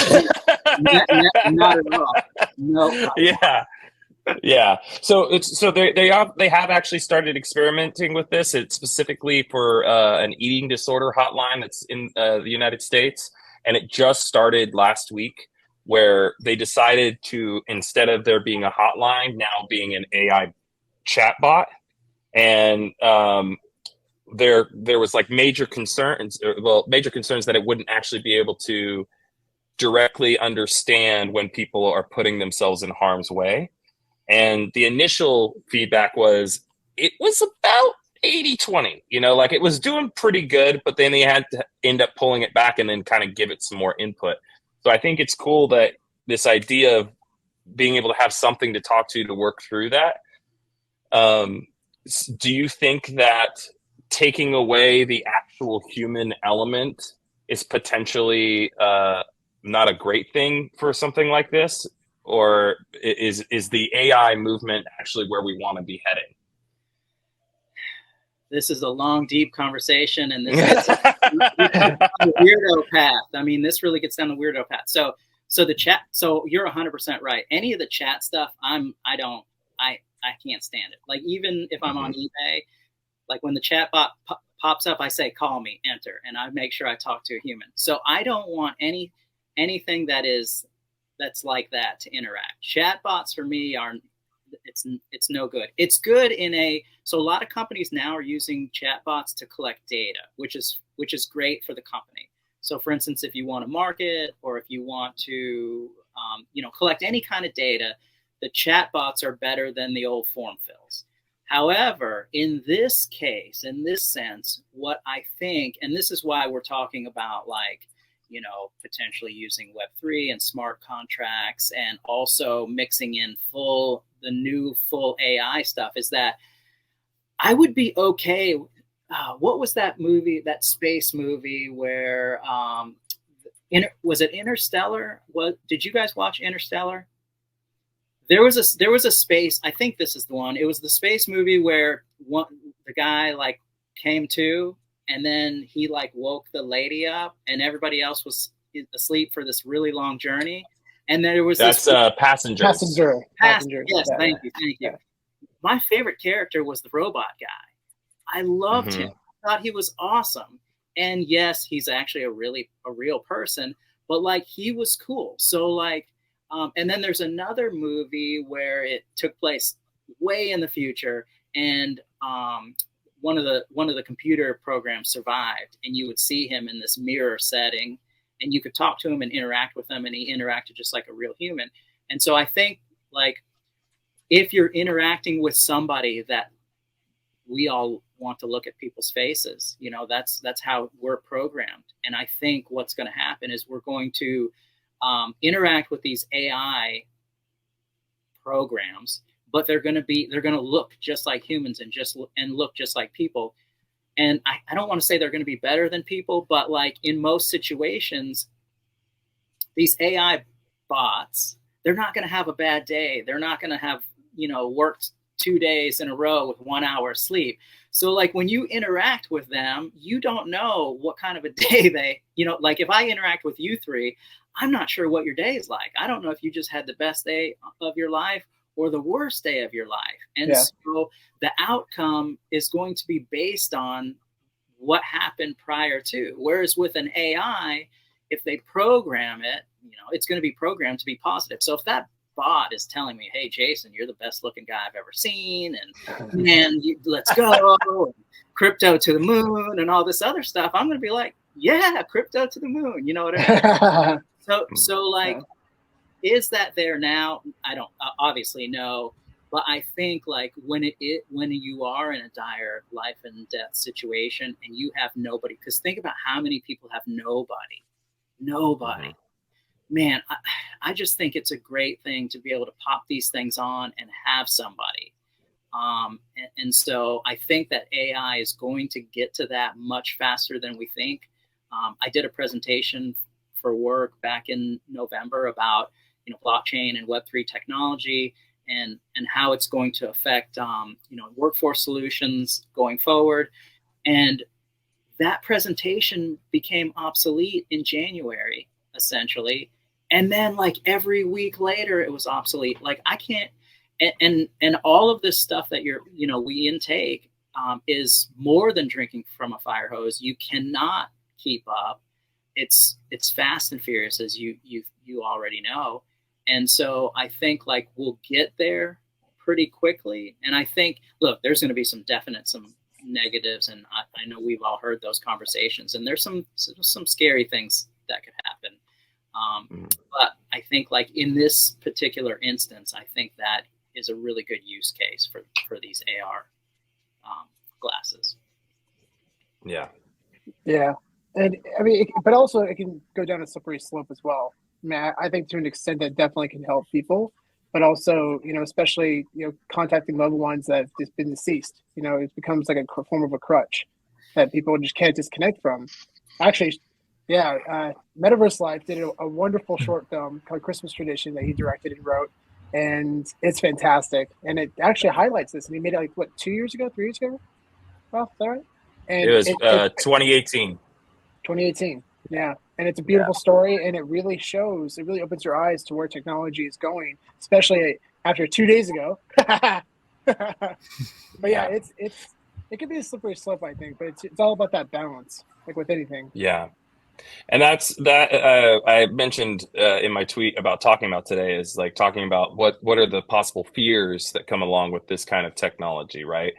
S4: Not at all. No.
S2: Yeah. So they have actually started experimenting with this. It's specifically for an eating disorder hotline that's in the United States, and it just started last week, where they decided to, instead of there being a hotline, now being an AI chatbot, and there was, like, major concerns that it wouldn't actually be able to directly understand when people are putting themselves in harm's way. And the initial feedback was it was about 80-20, you know, like, it was doing pretty good, but then they had to end up pulling it back and then kind of give it some more input. So I think it's cool that this idea of being able to have something to talk to work through that. Do you think that taking away the actual human element is potentially not a great thing for something like this? Or is the AI movement actually where we want to be heading?
S4: This is a long, deep conversation, and this gets down the weirdo path. I mean, this really gets down the weirdo path. So the chat. So you're 100% right. Any of the chat stuff, I can't stand it. Like, even if I'm on eBay, like, when the chat bot pops up, I say, call me, enter, and I make sure I talk to a human. So I don't want anything that's like that to interact. Chatbots for me it's no good. It's good so a lot of companies now are using chatbots to collect data, which is great for the company. So, for instance, if you want to market, or if you want to collect any kind of data, the chatbots are better than the old form fills. However, in this case, in this sense, what I think, and this is why we're talking about, like, you know, potentially using Web3 and smart contracts, and also mixing in the new full AI stuff, is that I would be okay. What was that movie, that space movie where, was it Interstellar? Did you guys watch Interstellar? There was a space, I think this is the one. It was the space movie where the guy, like, came to, and then he, like, woke the lady up, and everybody else was asleep for this really long journey. And there was
S2: Passengers.
S1: Passenger.
S4: Yes, thank you.
S1: Yeah.
S4: My favorite character was the robot guy. I loved him. I thought he was awesome. And yes, he's actually a real person, but, like, he was cool. So, like, and then there's another movie where it took place way in the future, and one of the computer programs survived, and you would see him in this mirror setting, and you could talk to him and interact with him, and he interacted just like a real human. And so I think, like, if you're interacting with somebody that we all want to look at people's faces, you know, that's how we're programmed. And I think what's going to happen is we're going to interact with these AI programs, but they're going to look just like humans and look just like people. And I don't want to say they're going to be better than people, but like in most situations, these AI bots, they're not going to have a bad day. They're not going to have, worked 2 days in a row with 1 hour sleep. So like when you interact with them, you don't know what kind of a day like if I interact with you three, I'm not sure what your day is like. I don't know if you just had the best day of your life or the worst day of your life. And so the outcome is going to be based on what happened prior to. Whereas with an AI, if they program it, it's going to be programmed to be positive. So if that bot is telling me, hey, Jason, you're the best looking guy I've ever seen, and man, let's go, and crypto to the moon and all this other stuff, I'm going to be like, yeah, crypto to the moon. You know what I mean? So like, is that there now? I don't obviously know, but I think like when you are in a dire life and death situation and you have nobody, because think about how many people have nobody. Man, I just think it's a great thing to be able to pop these things on and have somebody. And so I think that AI is going to get to that much faster than we think. I did a presentation for work back in November about blockchain and Web3 technology and how it's going to affect workforce solutions going forward. And that presentation became obsolete in January, essentially. And then like every week later, it was obsolete. Like I can't, and all of this stuff that we intake is more than drinking from a fire hose. You cannot keep up. It's fast and furious, as you already know. And so I think like we'll get there pretty quickly. And I think, look, there's going to be some negatives, and I know we've all heard those conversations, and there's some scary things that could happen. But I think like in this particular instance, I think that is a really good use case for these AR glasses.
S2: Yeah.
S1: Yeah. And I mean, but also it can go down a slippery slope as well. I mean, I think to an extent that definitely can help people, but also, especially, contacting loved ones that have just been deceased, it becomes like a form of a crutch that people just can't disconnect from. Actually, MetaverseLyfe did a wonderful short film called Christmas Tradition that he directed and wrote, and it's fantastic. And it actually highlights this. And he made it 3 years ago? Well, is that right? And
S2: it was 2018.
S1: 2018. Yeah. And it's a beautiful story, and it really opens your eyes to where technology is going, especially after 2 days ago. But yeah, it can be a slippery slope, I think, but it's all about that balance, like with anything.
S2: Yeah. And that's that I mentioned in my tweet about talking about today is like talking about what are the possible fears that come along with this kind of technology, right?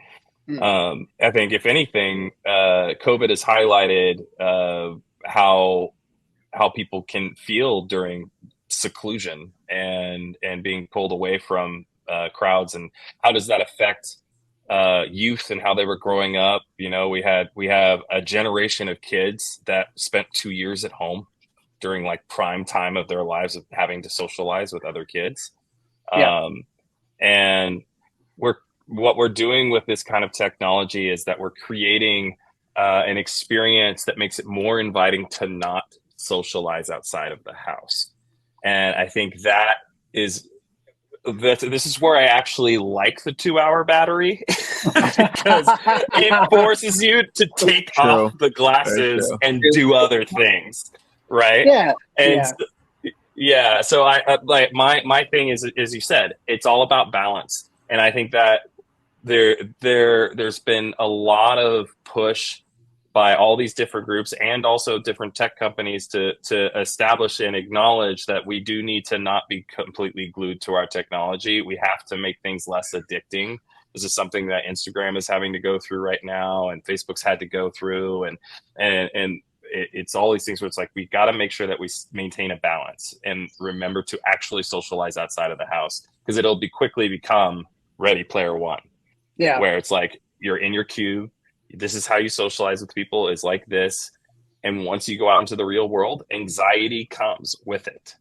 S2: I think if anything, COVID has highlighted how people can feel during seclusion and being pulled away from crowds, and how does that affect youth and how they were growing up. We have a generation of kids that spent 2 years at home during like prime time of their lives of having to socialize with other kids. And what we're doing with this kind of technology is that we're creating an experience that makes it more inviting to not socialize outside of the house. And I think this is where I actually like the 2-hour battery because it forces you to take off the glasses and do other things, right?
S1: Yeah.
S2: And so I like my thing is, as you said, it's all about balance. And I think that there's been a lot of push by all these different groups and also different tech companies to establish and acknowledge that we do need to not be completely glued to our technology. We have to make things less addicting. This is something that Instagram is having to go through right now, and Facebook's had to go through, and it's all these things where it's like we got to make sure that we maintain a balance and remember to actually socialize outside of the house, because it'll quickly become Ready Player One, where it's like you're in your cube. This is how you socialize with people, is like this. And once you go out into the real world, anxiety comes with it.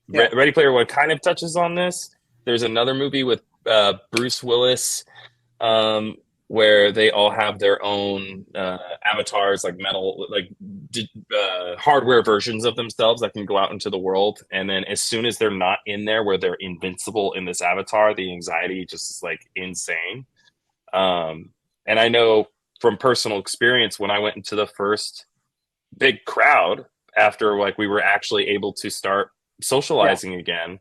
S2: Ready Player One kind of touches on this, there's another movie with Bruce Willis, where they all have their own avatars, like hardware versions of themselves that can go out into the world. And then as soon as they're not in there, where they're invincible in this avatar, the anxiety just is like insane. And I know from personal experience, when I went into the first big crowd after like we were actually able to start socializing again,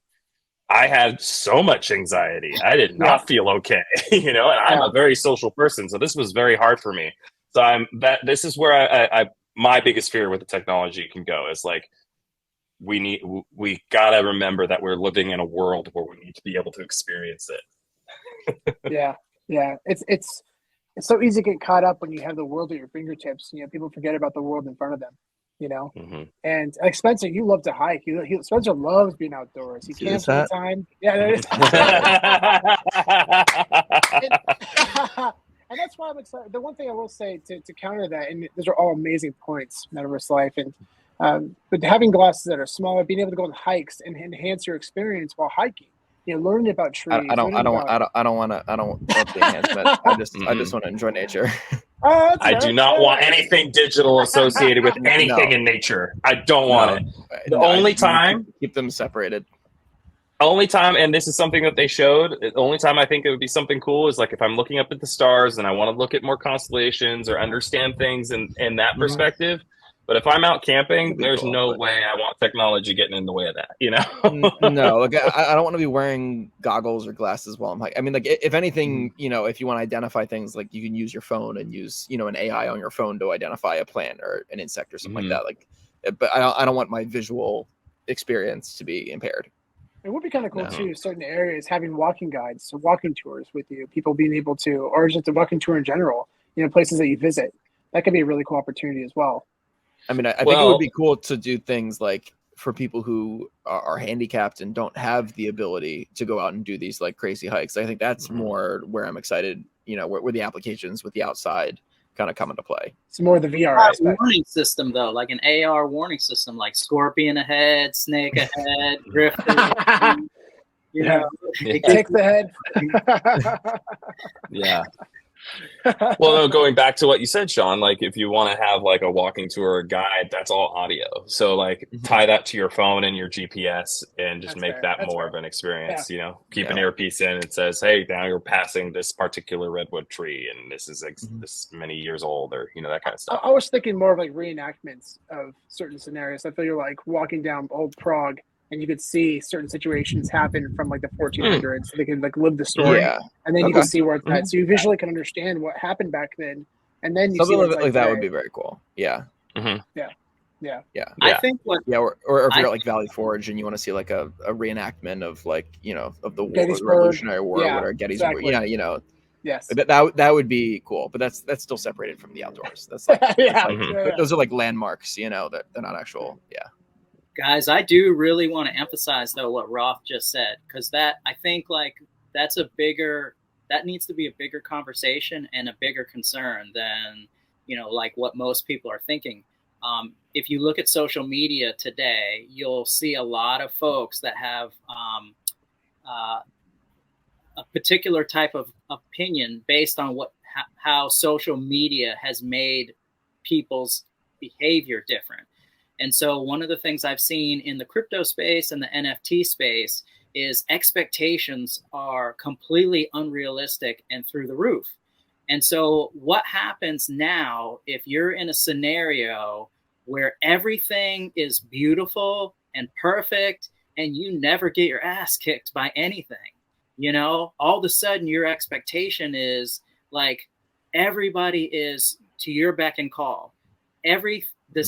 S2: I had so much anxiety. I did not feel okay, and I'm a very social person. So this was very hard for me. So this is where I my biggest fear with the technology can go is like, we gotta remember that we're living in a world where we need to be able to experience it.
S1: Yeah. It's so easy to get caught up when you have the world at your fingertips. People forget about the world in front of them.
S2: Mm-hmm.
S1: And like Spencer, you love to hike. Spencer loves being outdoors. He camps all the time. Yeah, there is. And that's why I'm excited. The one thing I will say to counter that, and those are all amazing points, MetaverseLyfe, and but having glasses that are smaller, being able to go on hikes and enhance your experience while hiking. Learning about trees.
S3: I don't want the enhancement. I just want to enjoy nature.
S2: I do not want anything digital associated with anything in nature. I don't want it. The only time,
S3: keep them separated.
S2: Only time, and this is something that they showed, the only time I think it would be something cool is like if I'm looking up at the stars and I want to look at more constellations or understand things in that perspective. But if I'm out camping, there's no way I want technology getting in the way of that,
S3: No, like I don't want to be wearing goggles or glasses while I'm hiking. I mean, like if anything, if you want to identify things, like you can use your phone and use, an AI on your phone to identify a plant or an insect or something like that. Like, but I don't want my visual experience to be impaired.
S1: It would be kind of cool too, certain areas having walking guides, so walking tours with you, people being able to, or just a walking tour in general, places that you visit. That could be a really cool opportunity as well.
S3: I mean, I think it would be cool to do things like for people who are handicapped and don't have the ability to go out and do these like crazy hikes. I think that's more where I'm excited, where the applications with the outside kind of come into play.
S1: It's more the VR aspect.
S4: Warning system though, like an AR warning system, like scorpion ahead, snake ahead, drifter.
S1: It kicks the head.
S2: Yeah. Well, no, going back to what you said, Sean, like if you want to have like a walking tour or guide, that's all audio. So like tie that to your phone and your GPS and just make that more of an experience, keep an earpiece in. It says, hey, now you're passing this particular redwood tree and this is this many years old or, that kind of stuff.
S1: I was thinking more of like reenactments of certain scenarios. I feel you're like walking down old Prague and you could see certain situations happen from like the 1400s. So they can like live the story, and then you can see where it's at. So you visually can understand what happened back then, and then you
S3: something
S1: see
S3: like that would be very cool. Yeah.
S1: Yeah.
S4: I think
S3: or if you're at like Valley Forge and you want to see like a reenactment of like of the war, the Revolutionary War, or whatever, Gettysburg.
S1: Exactly. Yes.
S3: That would be cool, but that's still separated from the outdoors. That's like, those are like landmarks. That they're not actual. Yeah.
S4: Guys, I do really want to emphasize though what Roth just said, because that I think like that needs to be a bigger conversation and a bigger concern than like what most people are thinking. If you look at social media today, you'll see a lot of folks that have a particular type of opinion based on how social media has made people's behavior different. And so one of the things I've seen in the crypto space and the NFT space is expectations are completely unrealistic and through the roof. And so what happens now if you're in a scenario where everything is beautiful and perfect and you never get your ass kicked by anything? All of a sudden your expectation is like everybody is to your beck and call. The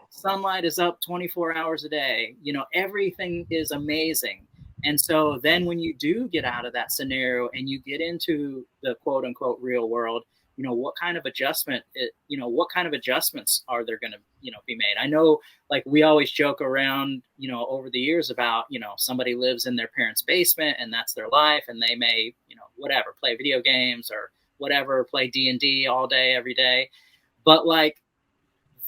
S4: sunlight is up 24 hours a day. Everything is amazing. And so then when you do get out of that scenario and you get into the quote unquote real world, what kind of adjustments are there going to, be made? I know like we always joke around, over the years about, somebody lives in their parents' basement and that's their life. And they may, whatever, play video games or whatever, play D&D all day, every day. But like,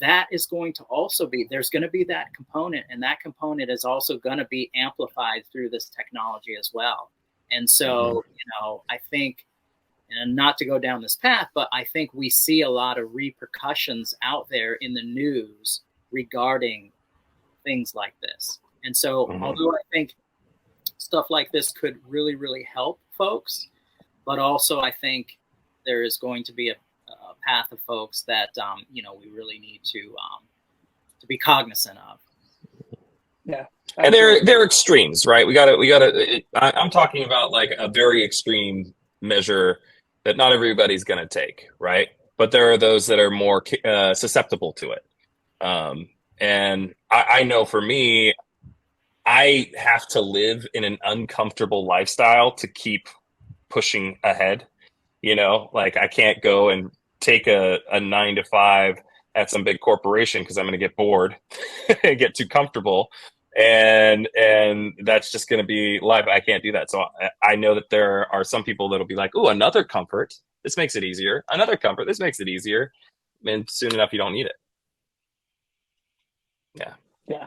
S4: that is going to also be, there's going to be that component, and that component is also going to be amplified through this technology as well. And so, I think, and not to go down this path, but I think we see a lot of repercussions out there in the news regarding things like this. And so, although I think stuff like this could really, really help folks, but also I think there is going to be a path of folks that, we really need to be cognizant of.
S1: Yeah.
S2: And they're extremes, right? We gotta. I'm talking about like a very extreme measure that not everybody's going to take, right? But there are those that are more susceptible to it. And I know for me, I have to live in an uncomfortable lifestyle to keep pushing ahead. Like I can't go and take a 9 to 5 at some big corporation because I'm going to get bored and get too comfortable. And that's just going to be life. I can't do that. So I know that there are some people that'll be like, "Ooh, another comfort. This makes it easier. Another comfort. This makes it easier." And soon enough, you don't need it.
S1: Yeah,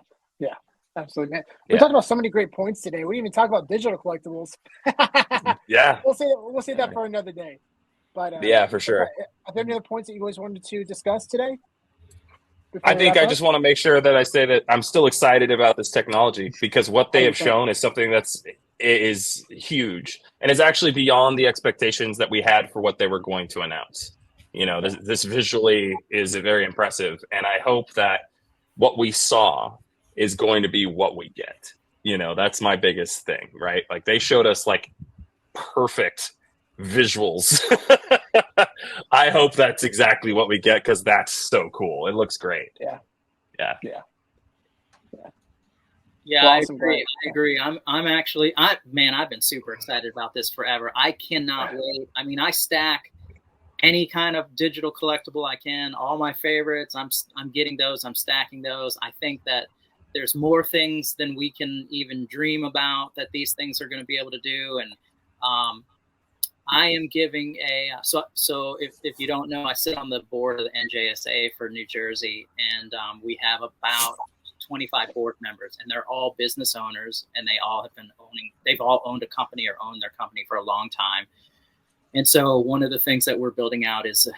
S1: absolutely, man. We talked about so many great points today. We didn't even talk about digital collectibles.
S2: Yeah,
S1: we'll save that for another day. But
S2: yeah, for sure.
S1: Are there any other points that you guys wanted to discuss today?
S2: I think I just want to make sure that I say that I'm still excited about this technology because what they have shown is something is huge and is actually beyond the expectations that we had for what they were going to announce. This visually is very impressive, and I hope that what we saw is going to be what we get. That's my biggest thing, right? Like they showed us like perfect visuals. I hope that's exactly what we get because that's so cool. It looks great.
S1: Yeah.
S4: Yeah, awesome. I agree. I'm actually, I've been super excited about this forever. I cannot wait. I mean, I stack any kind of digital collectible I can. All my favorites, I'm getting those. I'm stacking those. I think that there's more things than we can even dream about that these things are going to be able to do. And I am giving so if you don't know, I sit on the board of the NJSA for New Jersey, and we have about 25 board members, and they're all business owners, and they've all owned a company or owned their company for a long time. And so one of the things that we're building out is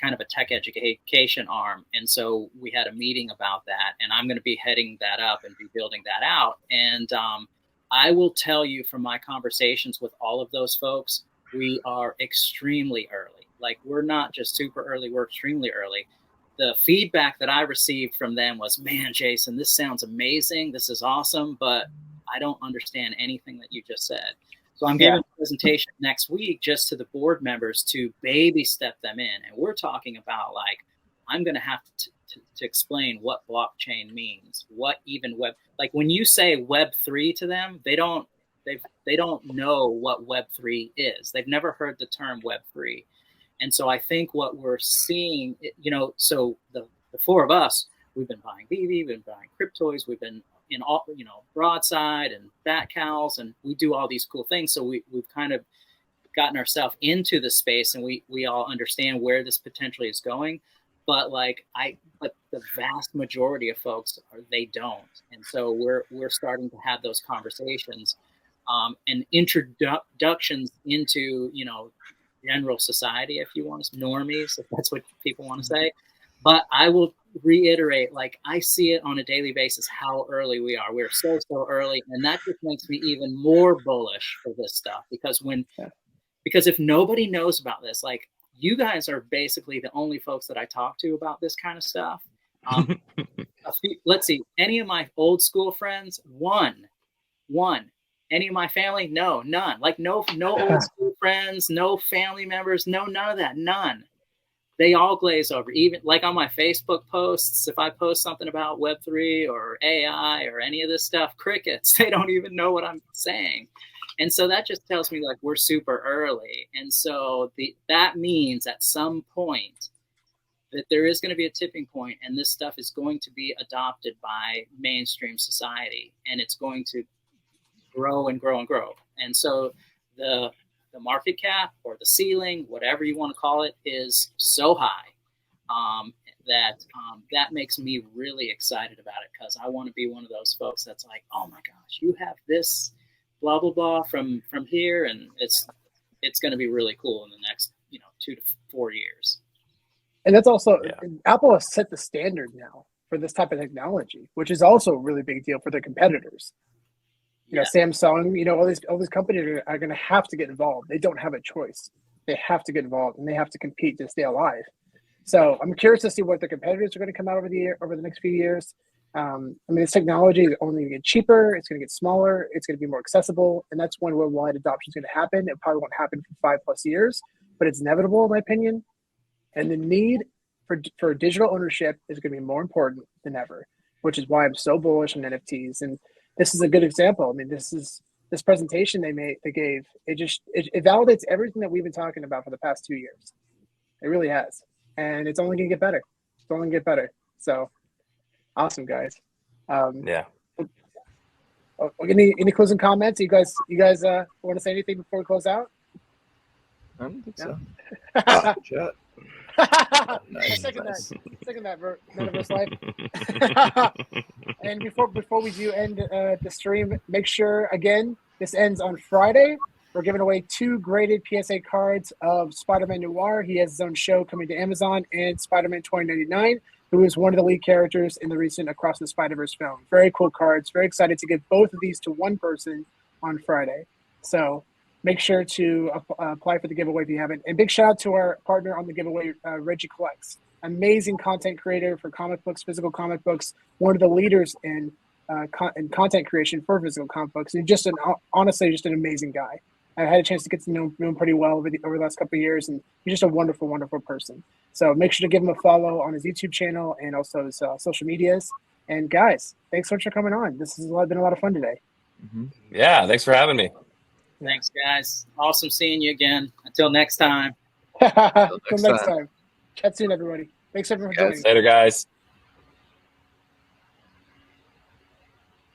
S4: kind of a tech education arm. And so we had a meeting about that, and I'm going to be heading that up and be building that out. And I will tell you from my conversations with all of those folks, we are extremely early. Like we're not just super early, we're extremely early. The feedback that I received from them was, "Man, Jason, this sounds amazing. This is awesome, but I don't understand anything that you just said." So I'm giving a presentation next week just to the board members to baby step them in. And we're talking about like, I'm going to have to explain what blockchain means, what even like when you say Web3 to them, they don't know what Web3 is. They've never heard the term Web3. And so I think what we're seeing, so the four of us, we've been buying VEVE, we've been buying Cryptoys, we've been in all, Broadside and Bat Cows, and we do all these cool things. So we've kind of gotten ourselves into the space, and we all understand where this potentially is going. But but the vast majority of folks they don't. And so we're starting to have those conversations and introductions into, general society, if you want to, normies, if that's what people want to say. But I will reiterate, I see it on a daily basis how early we are. We're so early, and that just makes me even more bullish for this stuff. Because if nobody knows about this, you guys are basically the only folks that I talk to about this kind of stuff. Let's see, any of my old school friends? One. Any of my family? No, none. No old school friends, no family members, none of that, none. They all glaze over. Even on my Facebook posts, if I post something about Web3 or AI or any of this stuff, crickets. They don't even know what I'm saying. And so that just tells me we're super early. And so that means at some point that there is going to be a tipping point, and this stuff is going to be adopted by mainstream society, and it's going to grow and grow and grow. And so the market cap or the ceiling, whatever you want to call it, is so high that makes me really excited about it, because I want to be one of those folks that's like, oh my gosh, you have this blah blah blah from here, and it's going to be really cool in the next 2 to 4 years.
S1: And that's also Apple has set the standard now for this type of technology, which is also a really big deal for their competitors. Samsung, all these companies are going to have to get involved. They don't have a choice. They have to get involved, and they have to compete to stay alive. So I'm curious to see what the competitors are going to come out over the next few years. This technology is only going to get cheaper. It's going to get smaller. It's going to be more accessible, and that's when worldwide adoption is going to happen. It probably won't happen for 5+ years, but it's inevitable, in my opinion. And the need for digital ownership is going to be more important than ever, which is why I'm so bullish on NFTs. And this is a good example. This presentation they gave. It validates everything that we've been talking about for the past 2 years. It really has, and it's only going to get better. It's only going to get better. So, awesome, guys. Any closing comments? You guys want to say anything before we close out?
S3: I don't think so.
S1: Chat.
S3: Nice.
S1: Second that, MetaverseLyfe. And before we do end the stream, make sure, again, this ends on Friday. We're giving away 2 graded PSA cards of Spider-Man Noir. He has his own show coming to Amazon, and Spider-Man 2099, who is one of the lead characters in the recent Across the Spider-Verse film. Very cool cards. Very excited to give both of these to one person on Friday. So make sure to apply for the giveaway if you haven't. And big shout out to our partner on the giveaway, Reggie Collects. Amazing content creator for comic books, physical comic books, one of the leaders in content creation for physical comic books. And honestly, just an amazing guy. I had a chance to get to know him pretty well over the last couple of years, and he's just a wonderful, wonderful person. So make sure to give him a follow on his YouTube channel and also his social medias. And guys, thanks so much for coming on. This has been a lot of fun today.
S2: Mm-hmm. Yeah, thanks for having me.
S4: Thanks, guys. Awesome seeing you again. Until next time.
S1: Until next time. Chat soon, everybody. Thanks everyone for joining.
S2: Later, guys.